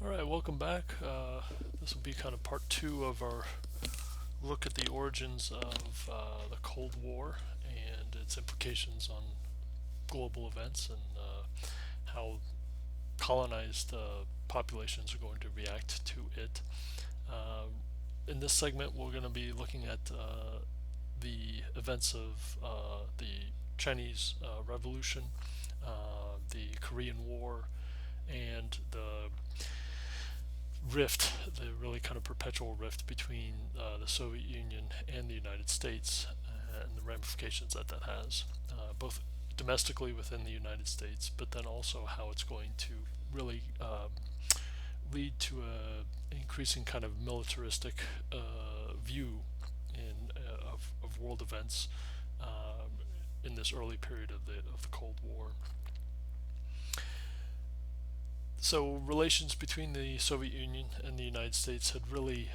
All right, welcome back. This will be kind of part two of our look at the origins of the Cold War and its implications on global events and how colonized populations are going to react to it. Uh, in this segment, we're going to be looking at the events of the Chinese Revolution, the Korean War, and the rift, the really kind of perpetual rift between the Soviet Union and the United States, and the ramifications that that has, both domestically within the United States, but then also how it's going to really lead to a increasing kind of militaristic view of world events in this early period of the Cold War. So relations between the Soviet Union and the United States had really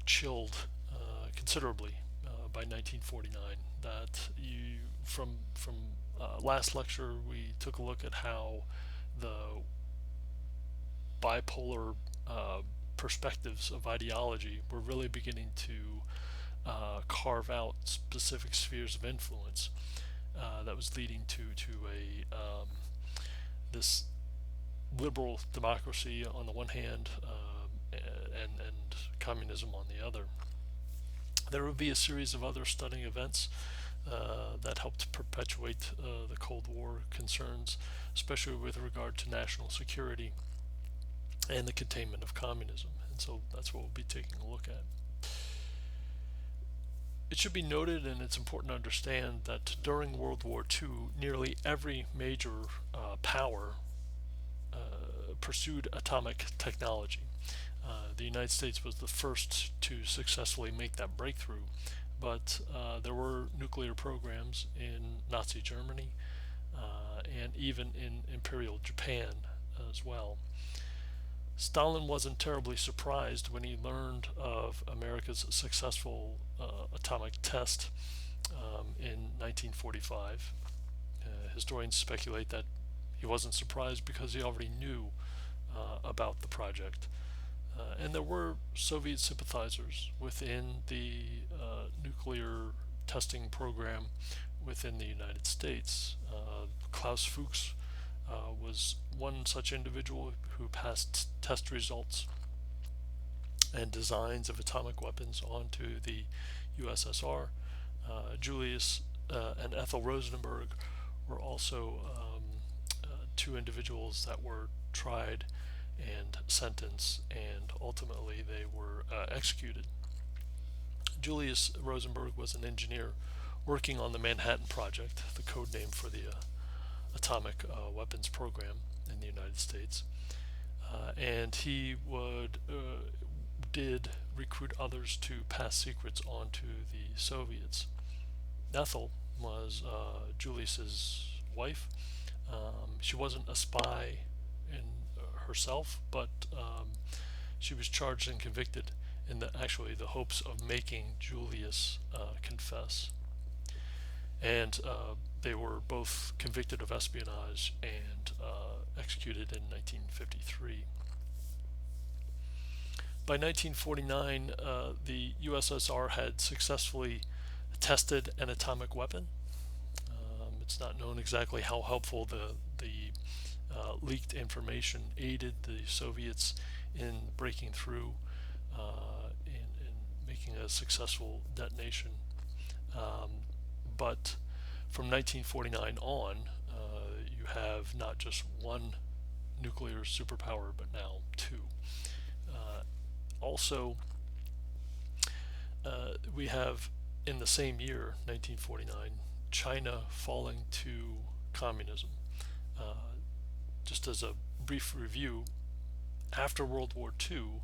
chilled considerably by 1949. That you from last lecture we took a look at how the bipolar perspectives of ideology were really beginning to carve out specific spheres of influence that was leading to a this liberal democracy on the one hand, and communism on the other. There would be a series of other stunning events that helped perpetuate the Cold War concerns, especially with regard to national security and the containment of communism. And so that's what we'll be taking a look at. It should be noted, and it's important to understand, that during World War II, nearly every major power pursued atomic technology. The United States was the first to successfully make that breakthrough, but there were nuclear programs in Nazi Germany and even in Imperial Japan as well. Stalin wasn't terribly surprised when he learned of America's successful atomic test in 1945. Historians speculate that he wasn't surprised because he already knew about the project. And there were Soviet sympathizers within the nuclear testing program within the United States. Klaus Fuchs was one such individual who passed test results and designs of atomic weapons onto the USSR. Julius and Ethel Rosenberg were also two individuals that were tried and sentenced, and ultimately they were executed. Julius Rosenberg was an engineer working on the Manhattan Project, the code name for the atomic weapons program in the United States, and he did recruit others to pass secrets on to the Soviets. Ethel was Julius's wife. She wasn't a spy in herself, but she was charged and convicted in the hopes of making Julius confess. And they were both convicted of espionage and executed in 1953. By 1949, the USSR had successfully tested an atomic weapon. It's not known exactly how helpful the leaked information aided the Soviets in breaking through in making a successful detonation. But from 1949 on, you have not just one nuclear superpower, but now two. Also, we have in the same year, 1949, China falling to communism. Just as a brief review, after World War II,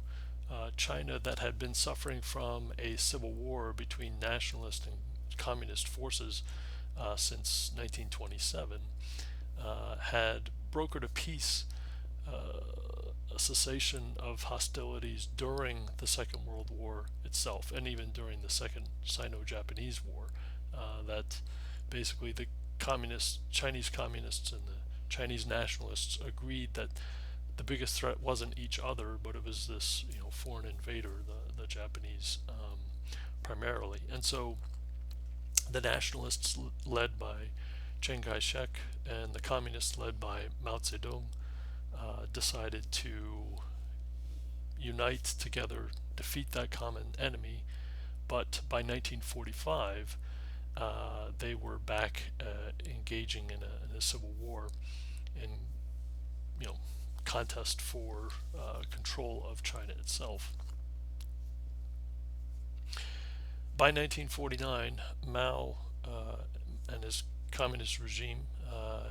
China, that had been suffering from a civil war between nationalist and communist forces since 1927, had brokered a peace, a cessation of hostilities during the Second World War itself, and even during the Second Sino-Japanese War. That basically the Chinese communists and the Chinese nationalists agreed that the biggest threat wasn't each other, but it was this foreign invader, the Japanese, primarily. And so the nationalists led by Chiang Kai-shek and the communists led by Mao Zedong decided to unite together, defeat that common enemy. But by 1945, they were back engaging in a civil war, in you know contest for control of China itself. By 1949, Mao and his communist regime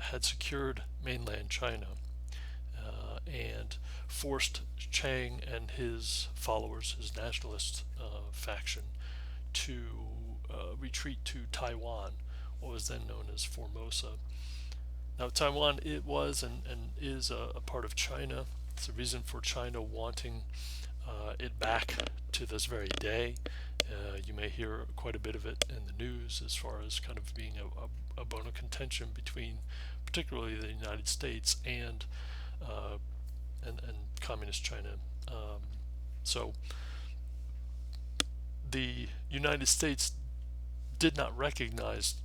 had secured mainland China and forced Chiang and his followers, his nationalist faction, to retreat to Taiwan, what was then known as Formosa. Now, Taiwan, it was and is a part of China. It's the reason for China wanting it back to this very day. You may hear quite a bit of it in the news as far as kind of being a bone of contention between particularly the United States and communist China. So the United States did not recognize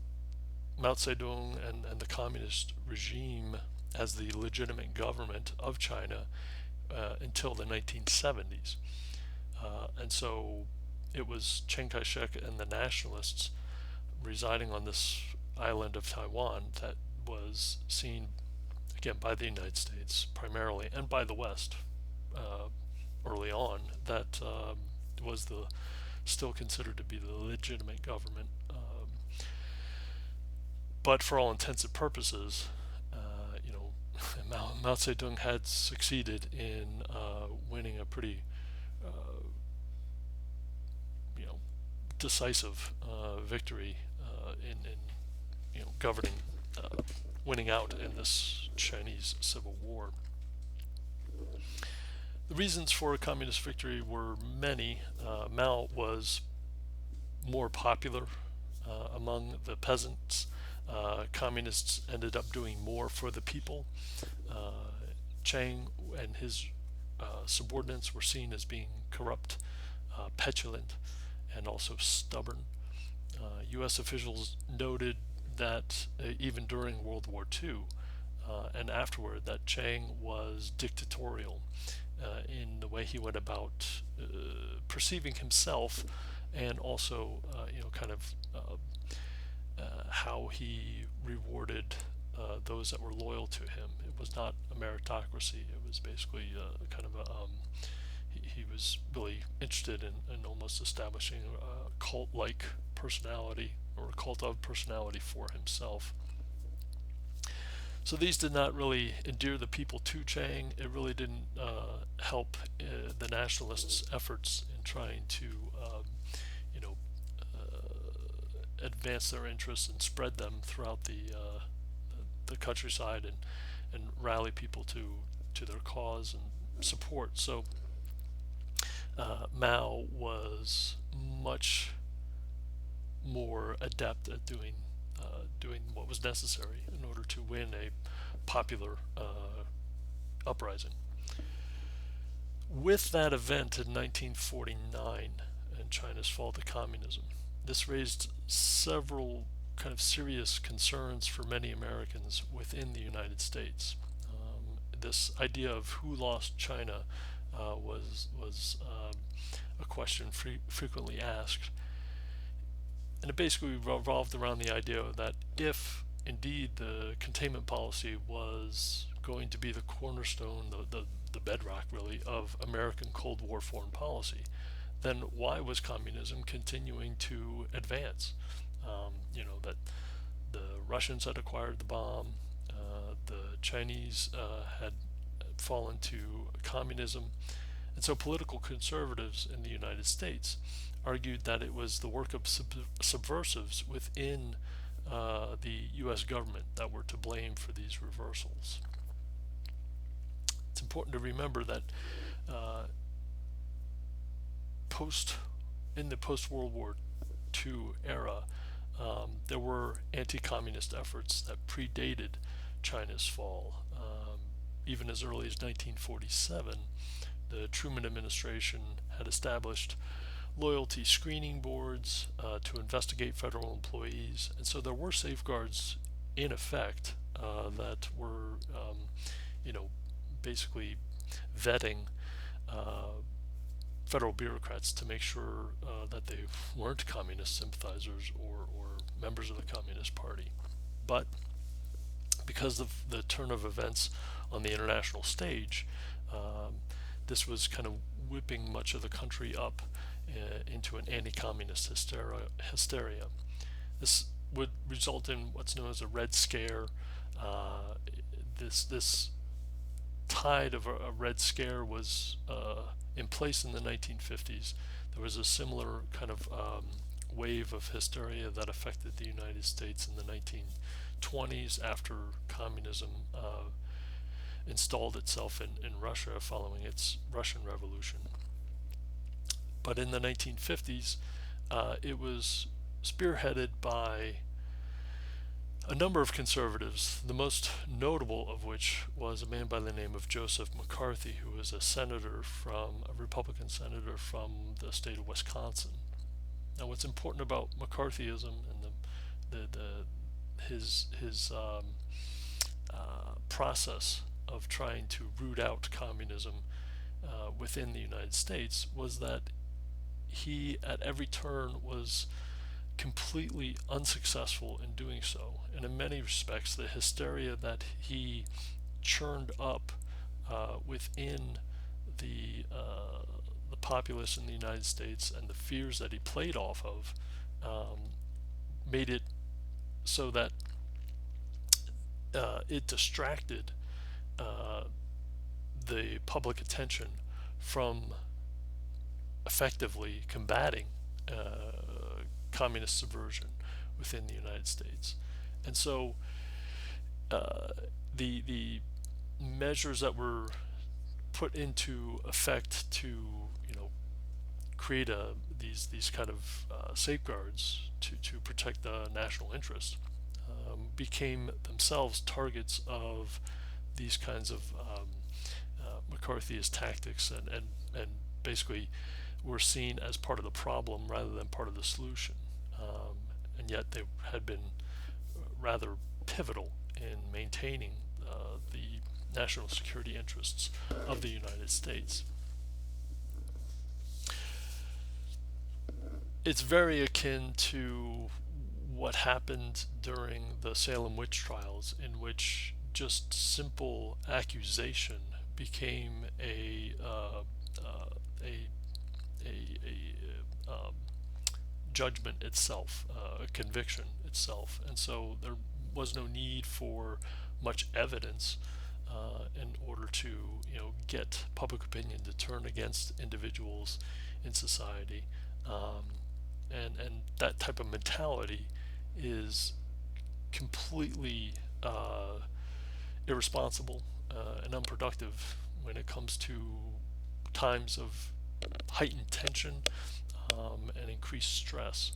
Mao Zedong and the communist regime as the legitimate government of China until the 1970s. And so it was Chiang Kai-shek and the nationalists residing on this island of Taiwan that was seen, again, by the United States primarily and by the West early on, that was still considered to be the legitimate government. But for all intents and purposes, Mao Zedong had succeeded in winning a pretty decisive victory in governing, winning out in this Chinese Civil War. The reasons for a communist victory were many. Mao was more popular among the peasants. Communists ended up doing more for the people. Chiang and his subordinates were seen as being corrupt, petulant, and also stubborn. U.S. officials noted that even during World War II and afterward, that Chiang was dictatorial in the way he went about perceiving himself, and also kind of how he rewarded those that were loyal to him. It was not a meritocracy. It was basically kind of he was really interested in almost establishing a cult-like personality, or a cult of personality, for himself. So these did not really endear the people to Chiang. It really didn't help the nationalists' efforts in trying to advance their interests and spread them throughout the countryside, and rally people to their cause and support. So Mao was much more adept at doing what was necessary in order to win a popular uprising. With that event in 1949 and China's fall to communism, this raised several kind of serious concerns for many Americans within the United States. This idea of who lost China was a question frequently asked, and it basically revolved around the idea that if indeed the containment policy was going to be the cornerstone, the bedrock really of American Cold War foreign policy, then why was communism continuing to advance? That the Russians had acquired the bomb, the Chinese had fallen to communism, and so political conservatives in the United States argued that it was the work of subversives within the U.S. government that were to blame for these reversals. It's important to remember that in the post-World War II era, there were anti-communist efforts that predated China's fall. even as early as 1947, the Truman administration had established loyalty screening boards to investigate federal employees, and so there were safeguards in effect that were, you know, basically vetting federal bureaucrats to make sure that they weren't communist sympathizers or members of the Communist Party. But because of the turn of events on the international stage, this was kind of whipping much of the country up into an anti-communist hysteria. This would result in what's known as a Red Scare. This tide of a Red Scare was in place in the 1950s. There was a similar kind of wave of hysteria that affected the United States in the 1920s after communism installed itself in Russia following its Russian Revolution. But in the 1950s, it was spearheaded by a number of conservatives, the most notable of which was a man by the name of Joseph McCarthy, who was a Republican senator from the state of Wisconsin. Now, what's important about McCarthyism and his process of trying to root out communism within the United States was that he, at every turn, was completely unsuccessful in doing so. And in many respects, the hysteria that he churned up within the populace in the United States and the fears that he played off of made it so that it distracted the public attention from effectively combating communist subversion within the United States. And so the measures that were put into effect to create these kind of safeguards to protect the national interest became themselves targets of these kinds of McCarthyist tactics and basically were seen as part of the problem rather than part of the solution. And yet they had been rather pivotal in maintaining the national security interests of the United States. It's very akin to what happened during the Salem witch trials, in which just simple accusation became a judgment itself, a conviction itself, and so there was no need for much evidence in order to get public opinion to turn against individuals in society, and that type of mentality is completely irresponsible and unproductive when it comes to times of heightened tension and increased stress.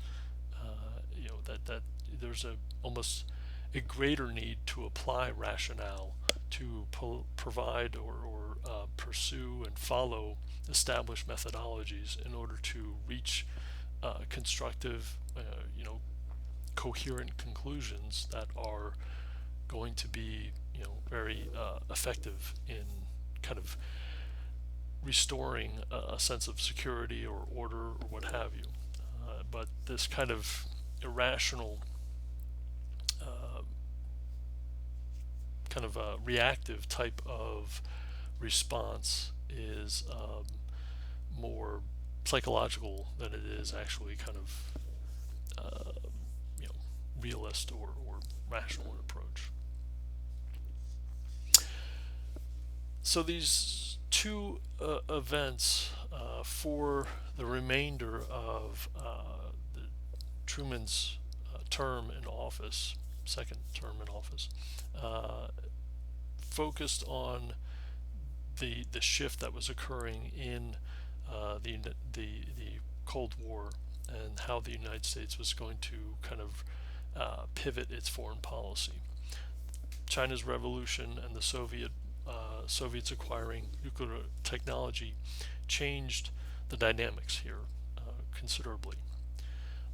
That there's almost a greater need to apply rationale to provide or pursue and follow established methodologies in order to reach constructive, coherent conclusions that are going to be, very effective in kind of restoring a sense of security or order or what have you. But this kind of irrational, kind of a reactive type of response is more psychological than it is actually kind of realist or rational in approach. So these two events for the remainder of Truman's term in office, second term in office, focused on the shift that was occurring in the Cold War and how the United States was going to kind of pivot its foreign policy. China's revolution and the Soviet Soviets acquiring nuclear technology changed the dynamics here considerably.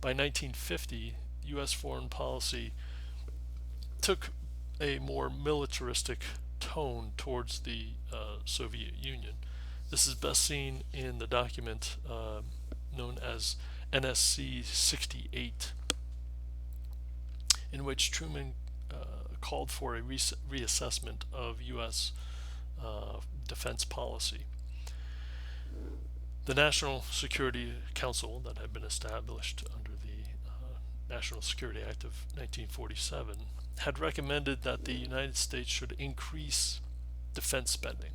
By 1950, U.S. foreign policy took a more militaristic tone towards the Soviet Union. This is best seen in the document known as NSC 68, in which Truman called for a reassessment of U.S. Defense policy. The National Security Council that had been established under the National Security Act of 1947 had recommended that the United States should increase defense spending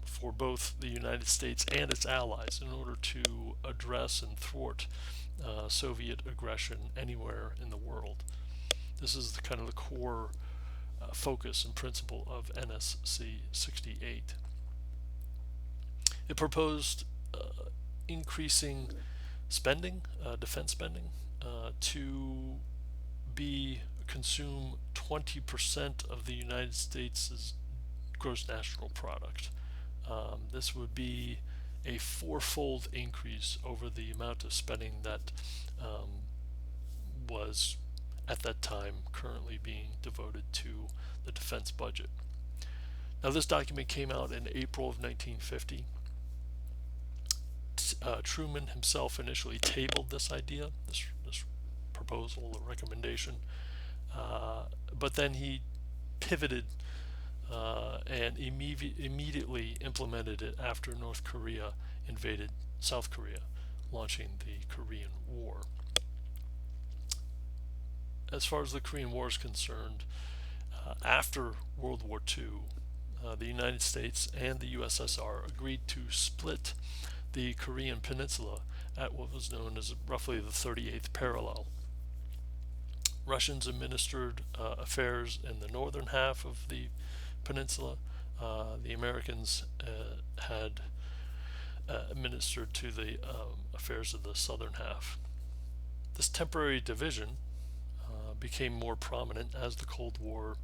for both the United States and its allies in order to address and thwart Soviet aggression anywhere in the world. This is the kind of the core focus and principle of NSC 68. It proposed increasing spending, defense spending, to consume 20% of the United States' gross national product. This would be a fourfold increase over the amount of spending that was at that time currently being devoted to the defense budget. Now, this document came out in April of 1950. Truman himself initially tabled this idea, this proposal, the recommendation, but then he pivoted and immediately implemented it after North Korea invaded South Korea, launching the Korean War. As far as the Korean War is concerned, after World War II, the United States and the USSR agreed to split the Korean Peninsula at what was known as roughly the 38th parallel. Russians administered affairs in the northern half of the peninsula. The Americans had administered to the affairs of the southern half. This temporary division became more prominent as the Cold War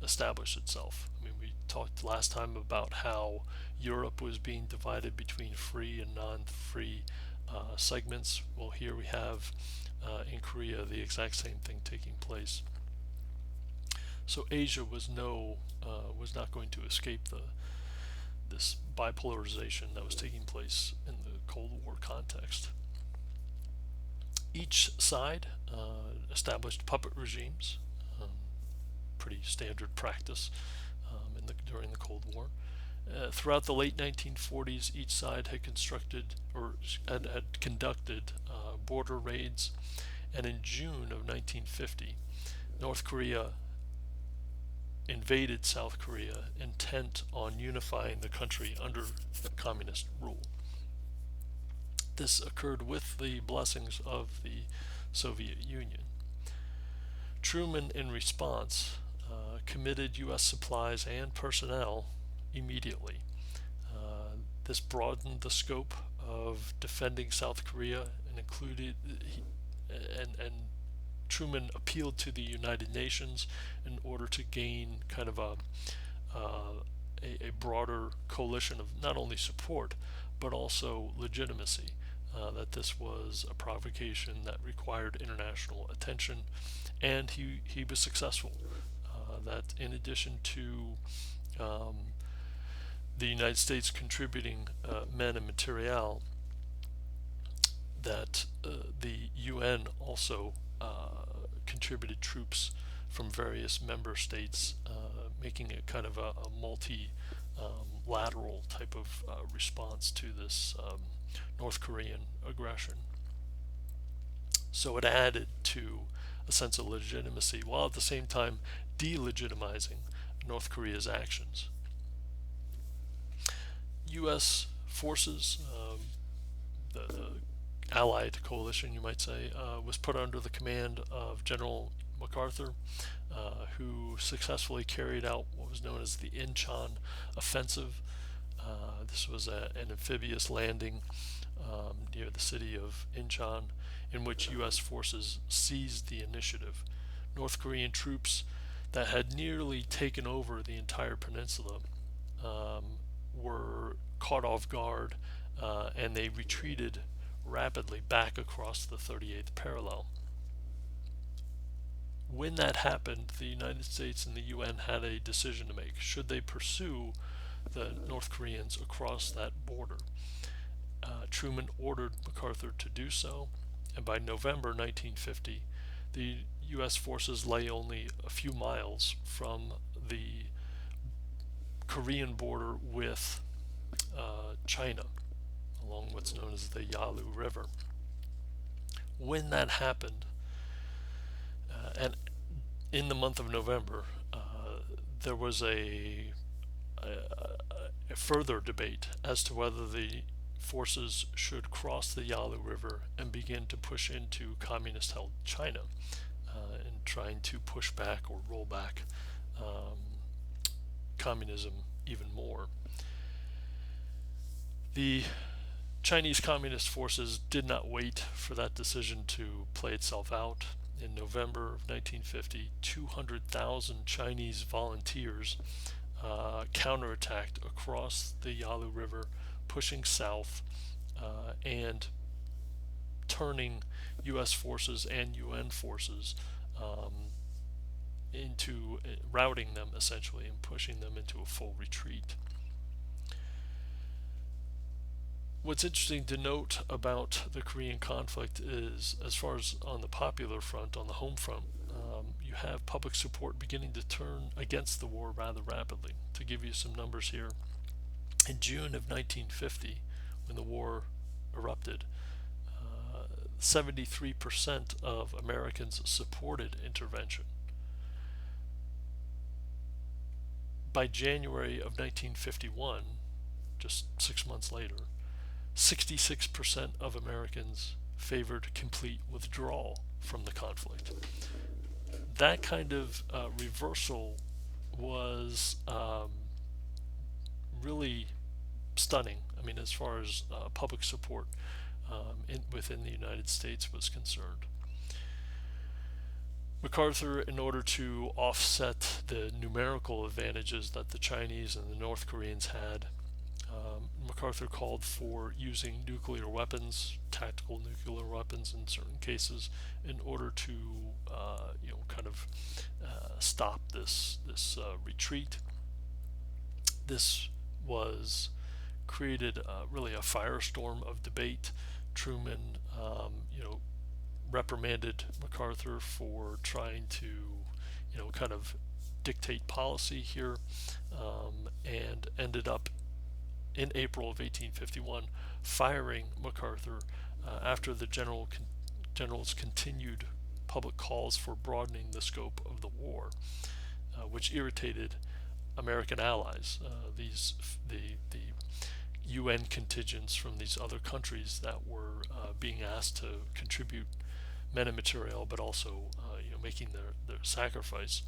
established itself. I mean, we talked last time about how Europe was being divided between free and non-free segments. Well, here we have in Korea the exact same thing taking place. So Asia was not going to escape this bipolarization that was taking place in the Cold War context. Each side established puppet regimes, pretty standard practice during the Cold War. Throughout the late 1940s, each side had constructed or had conducted border raids, and in June of 1950, North Korea invaded South Korea, intent on unifying the country under communist rule. This occurred with the blessings of the Soviet Union. Truman, in response, committed U.S. supplies and personnel immediately. This broadened the scope of defending South Korea and included and Truman appealed to the United Nations in order to gain kind of a broader coalition of not only support but also legitimacy, that this was a provocation that required international attention, and he was successful. That in addition to the United States contributing men and material, that the UN also contributed troops from various member states, making it kind of a multi-lateral type of response to this North Korean aggression. So it added to a sense of legitimacy, while at the same time delegitimizing North Korea's actions. U.S. forces, the Allied coalition, you might say, was put under the command of General MacArthur, who successfully carried out what was known as the Incheon offensive. This was an amphibious landing near the city of Incheon, in which U.S. forces seized the initiative. North Korean troops that had nearly taken over the entire peninsula were caught off guard, and they retreated rapidly back across the 38th parallel. When that happened, the United States and the UN had a decision to make. Should they pursue the North Koreans across that border? Truman ordered MacArthur to do so, and by November 1950, the U.S. forces lay only a few miles from the Korean border with China, along what's known as the Yalu River. When that happened, and in the month of November, there was a further debate as to whether the forces should cross the Yalu River and begin to push into communist-held China, and trying to push back or roll back communism even more. The Chinese Communist forces did not wait for that decision to play itself out. In November of 1950, 200,000 Chinese volunteers counterattacked across the Yalu River, pushing south and turning U.S. forces and UN forces into routing them essentially and pushing them into a full retreat. What's interesting to note about the Korean conflict is, as far as on the popular front, on the home front, you have public support beginning to turn against the war rather rapidly. To give you some numbers here, in June of 1950, when the war erupted, 73% of Americans supported intervention. By January of 1951, just 6 months later, 66% of Americans favored complete withdrawal from the conflict. That kind of reversal was really stunning. I mean, as far as public support within the United States was concerned. MacArthur, in order to offset the numerical advantages that the Chinese and the North Koreans had, MacArthur called for using nuclear weapons, tactical nuclear weapons in certain cases, in order to stop this retreat. This was created really a firestorm of debate. Truman, reprimanded MacArthur for trying to, kind of dictate policy here, and ended up in April of 1851 firing MacArthur after the general's continued public calls for broadening the scope of the war, which irritated American allies. The UN contingents from these other countries that were being asked to contribute men and material, but also making their sacrifice.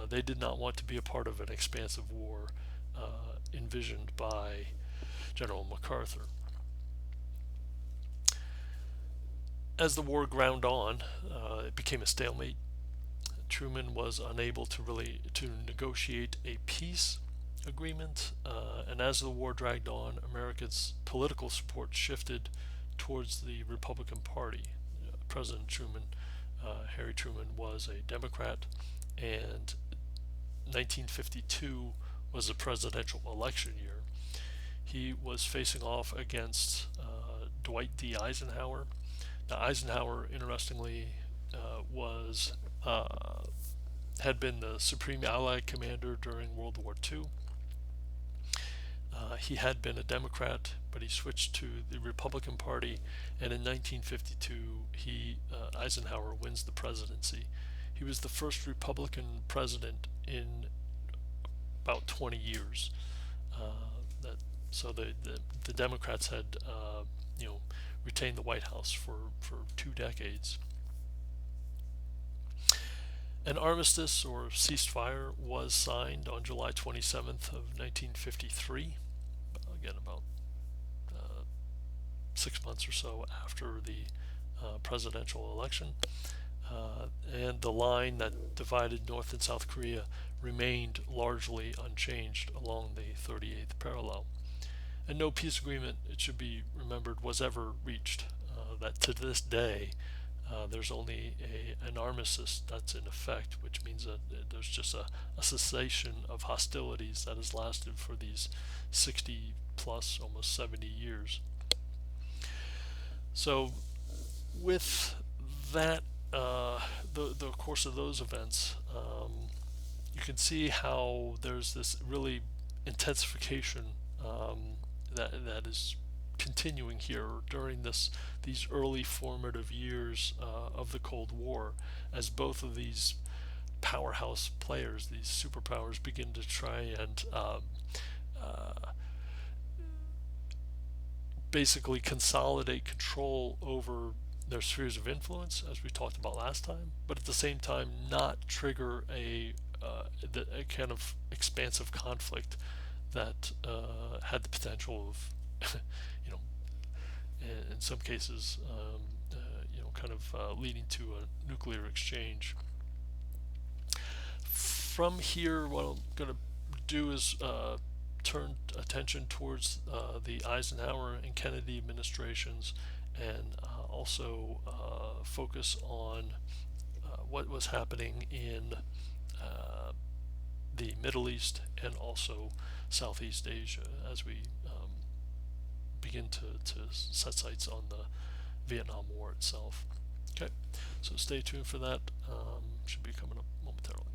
They did not want to be a part of an expansive war envisioned by General MacArthur. As the war ground on, it became a stalemate. Truman was unable to negotiate a peace agreement, and as the war dragged on, America's political support shifted towards the Republican Party. President Truman, Harry Truman, was a Democrat, and 1952 was a presidential election year. He was facing off against Dwight D. Eisenhower. Now, Eisenhower, interestingly, had been the Supreme Allied Commander during World War II. He had been a Democrat, but he switched to the Republican Party, and in 1952, Eisenhower wins the presidency. He was the first Republican president in about 20 years. So the Democrats had retained the White House for 2 decades. An armistice or ceasefire was signed on July 27th of 1953. Again, about 6 months or so after the presidential election. and the line that divided North and South Korea remained largely unchanged along the 38th parallel. And no peace agreement, it should be remembered, was ever reached. That to this day, there's only an armistice that's in effect, which means that there's just a cessation of hostilities that has lasted for these 60 plus, almost 70 years. So, with that, the course of those events, you can see how there's this really intensification that is continuing here during these early formative years of the Cold War, as both of these powerhouse players, these superpowers, begin to try and uh, basically consolidate control over their spheres of influence, as we talked about last time, but at the same time not trigger a kind of expansive conflict that had the potential of, you know, in some cases, kind of leading to a nuclear exchange. From here, what I'm going to do is turn attention towards the Eisenhower and Kennedy administrations, and also focus on what was happening in the Middle East and also Southeast Asia as we begin to set sights on the Vietnam War itself. Okay, so stay tuned for that. Should be coming up momentarily.